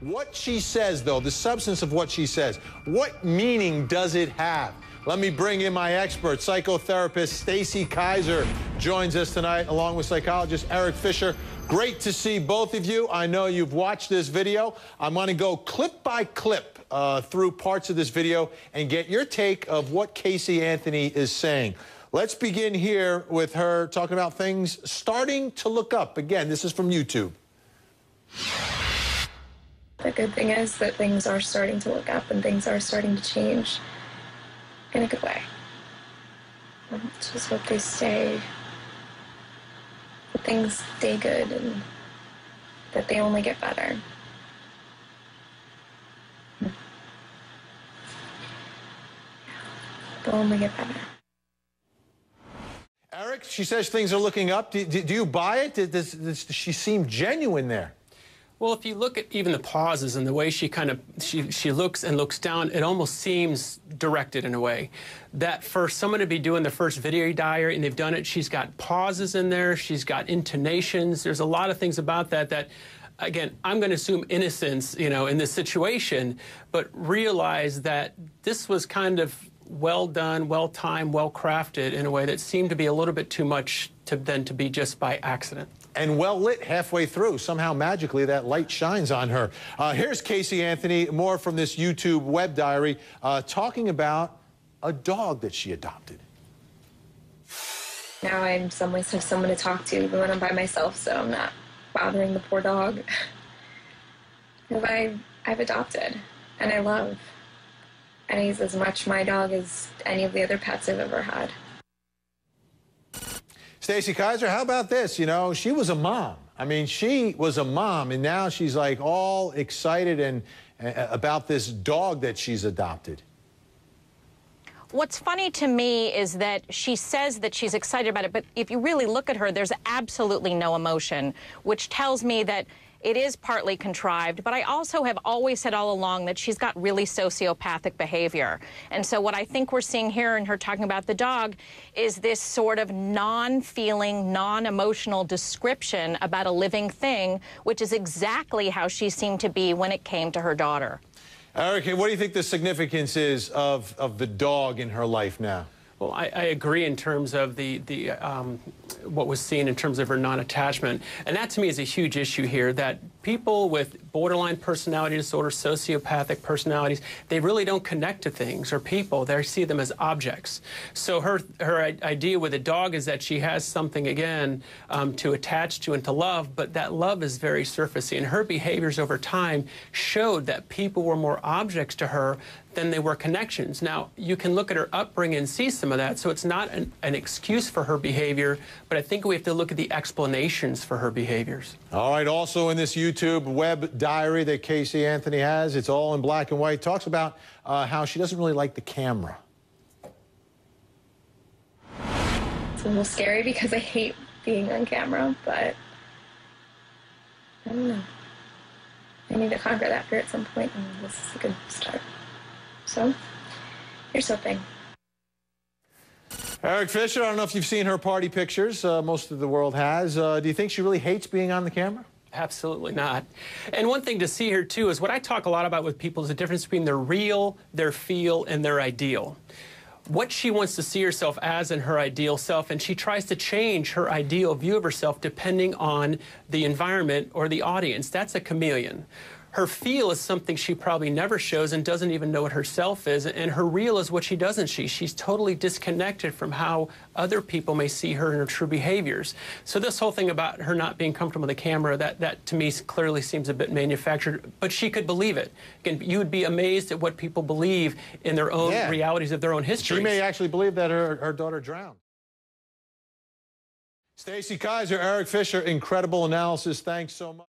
What she says, though, the substance of what she says, what meaning does it have? Let me bring in my expert, psychotherapist Stacy Kaiser joins us tonight, along with psychologist Erik Fisher. Great to see both of you. I know you've watched this video. I'm going to go clip by clip through parts of this video and get your take of what Casey Anthony is saying. Let's begin here with her talking about things starting to look up. Again, this is from YouTube. The good thing is that things are starting to look up and things are starting to change in a good way. Let's just hope they stay, that things stay good and that they only get better. They'll only get better. Erik, she says things are looking up. Do you buy it? Does she seem genuine there? Well, if you look at even the pauses and the way she she looks and looks down, it almost seems directed in a way. That for someone to be doing the first video diary, and they've done it, she's got pauses in there, she's got intonations. There's a lot of things about that, again, I'm going to assume innocence, you know, in this situation, but realize that this was kind of well done, well timed, well crafted in a way that seemed to be a little bit too much to be just by accident. And well lit halfway through. Somehow, magically, that light shines on her. Here's Casey Anthony, more from this YouTube web diary, talking about a dog that she adopted. Now I in some ways have someone to talk to even when I'm by myself, so I'm not bothering the poor dog. Who I've adopted and I love. And he's as much my dog as any of the other pets I've ever had. Stacy Kaiser, how about this? You know, she was a mom. I mean, she was a mom, and now she's like all excited and about this dog that she's adopted. What's funny to me is that she says that she's excited about it, but if you really look at her, there's absolutely no emotion, which tells me that it is partly contrived, but I also have always said all along that she's got really sociopathic behavior. And so what I think we're seeing here in her talking about the dog is this sort of non-feeling, non-emotional description about a living thing, which is exactly how she seemed to be when it came to her daughter. Erik, what do you think the significance is of the dog in her life now? Well, I agree in terms of what was seen in terms of her non-attachment. And that, to me, is a huge issue here, that people with borderline personality disorder, sociopathic personalities, they really don't connect to things or people. They see them as objects. So her idea with a dog is that she has something, again, to attach to and to love, but that love is very surfacey. And her behaviors over time showed that people were more objects to her than they were connections. Now, you can look at her upbringing and see some of that, so it's not an excuse for her behavior, but I think we have to look at the explanations for her behaviors. All right, also in this YouTube web diary that Casey Anthony has, it's all in black and white, talks about how she doesn't really like the camera. It's a little scary because I hate being on camera, but I don't know. I need to conquer that fear at some point, and this is a good start. So, here's hoping. Erik Fisher, I don't know if you've seen her party pictures. Most of the world has. Do you think she really hates being on the camera? Absolutely not. And one thing to see here, too, is what I talk a lot about with people is the difference between their real, their feel, and their ideal. What she wants to see herself as in her ideal self, and she tries to change her ideal view of herself depending on the environment or the audience. That's a chameleon. Her feel is something she probably never shows and doesn't even know what her self is, and her real is what she doesn't see. She's totally disconnected from how other people may see her and her true behaviors. So this whole thing about her not being comfortable with the camera, that to me clearly seems a bit manufactured, but she could believe it. Again, you would be amazed at what people believe in their own realities of their own history. She may actually believe that her daughter drowned. Stacy Kaiser, Erik Fisher, incredible analysis. Thanks so much.